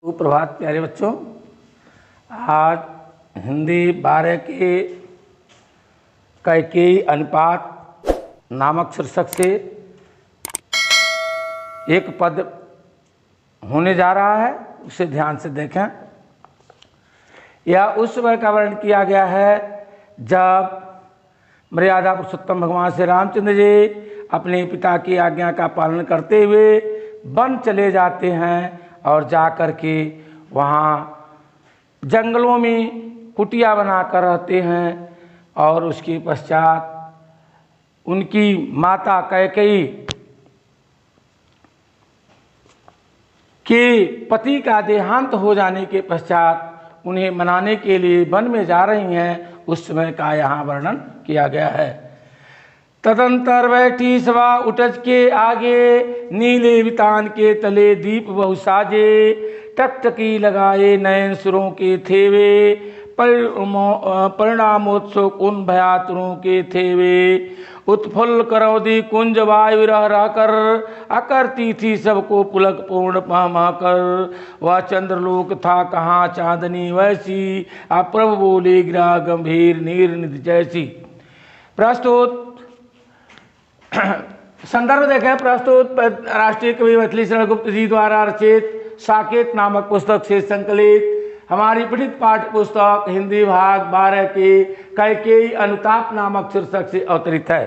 सुप्रभात प्यारे बच्चों। आज हिंदी 12 के कैकेयी अनुपात नामक शीर्षक से एक पद होने जा रहा है, उसे ध्यान से देखें। यह उस समय का वर्णन किया गया है जब मर्यादा पुरुषोत्तम भगवान श्री रामचंद्र जी अपने पिता की आज्ञा का पालन करते हुए वन चले जाते हैं और जा कर के वहाँ जंगलों में कुटिया बनाकर रहते हैं। और उसके पश्चात उनकी माता कैकेयी के पति का देहांत हो जाने के पश्चात उन्हें मनाने के लिए वन में जा रही हैं, उस समय का यहाँ वर्णन किया गया है। तदंतर बैठी सभा उठज के आगे, नीले वितान के तले दीप बहु साजे, टकटकी लगाए नयन सुरों के थेवे, परिणामोत्सुक उन भयातुरों के थेवे, उत्फुल्ल करौदी कुंज वायु रह रह कर, अकरती थी सबको पुलक पूर्ण पह कर, वह चंद्रलोक था कहाँ चांदनी वैसी, अप्रभ बोले गिरा गंभीर नीर निधि जैसी। प्रस्तुत संदर्भ देखें। प्रस्तुत राष्ट्रीय कवि मैथिली शरण गुप्त जी द्वारा रचित साकेत नामक पुस्तक से संकलित हमारी पठित पाठ्य पुस्तक हिंदी भाग 12 के कैकेयी अनुताप नामक शीर्षक से अवतरित है।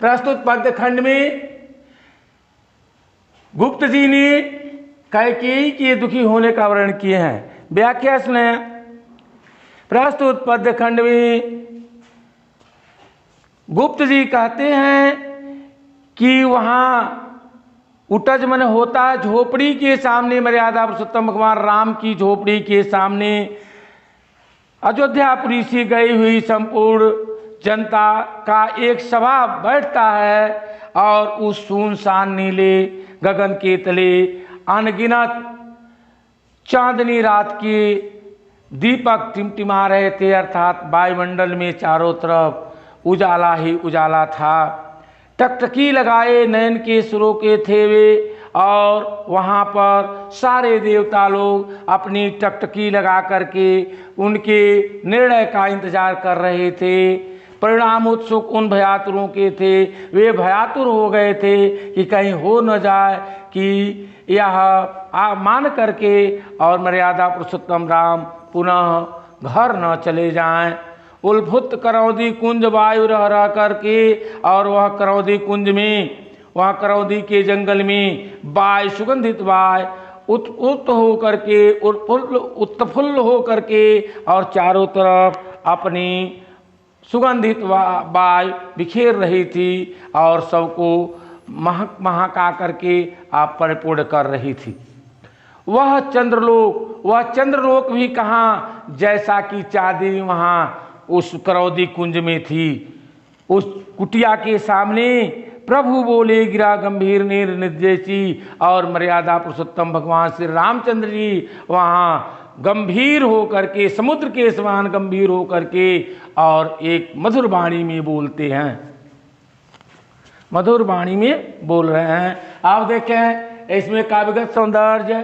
प्रस्तुत पद्य खंड में गुप्त जी ने कैकेयी के दुखी होने का वर्णन किए हैं। व्याख्या सुने। प्रस्तुत पद्य खंड में गुप्त जी कहते हैं कि वहाँ उटज मन होता झोपड़ी के सामने, मर्यादा पुरुषोत्तम भगवान राम की झोपड़ी के सामने अयोध्यापुरी से गई हुई संपूर्ण जनता का एक सभा बैठता है और उस सुनसान नीले गगन के तले अनगिनत चांदनी रात के दीपक टिमटिमा रहे थे, अर्थात वायुमंडल में चारों तरफ उजाला ही उजाला था। टकटकी लगाए नयन के सुरों के थेवे, और वहाँ पर सारे देवता लोग अपनी टकटकी लगा करके उनके निर्णय का इंतजार कर रहे थे। परिणाम उत्सुक उन भयातुरों के थे, वे भयातुर हो गए थे कि कहीं हो न जाए कि यह मान करके और मर्यादा पुरुषोत्तम राम पुनः घर न चले जाएं। उल्फुत करौदी कुंज वायु रह रह करके, और वह करौदी कुंज में, वह करौदी के जंगल में वायु सुगंधित वायु उत्पुत हो करके, उत्फुल्ल हो करके और चारों तरफ अपनी सुगंधित वायु बिखेर रही थी और सबको महक महका करके आप परिपूर्ण कर रही थी। वह चंद्रलोक भी कहाँ, जैसा कि चांदनी वहाँ उस करौदी कुंज में थी। उस कुटिया के सामने प्रभु बोले गिरा गंभीर नीर निधि जैसी, और मर्यादा पुरुषोत्तम भगवान श्री रामचंद्र जी वहाँ गंभीर हो करके, समुद्र के समान गंभीर हो करके और एक मधुर वाणी में बोलते हैं, मधुर वाणी में बोल रहे हैं। आप देखें इसमें काव्यगत सौंदर्य।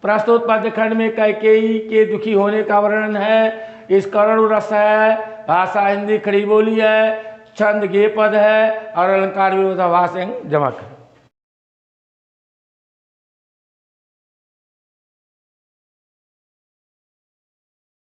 प्रस्तुत पद्य खंड में कैकेयी के दुखी होने का वर्णन है। इस करुण रस है, भाषा हिंदी खड़ी बोली है, छंद गे पद है और अलंकार विरोधाभास जमक है।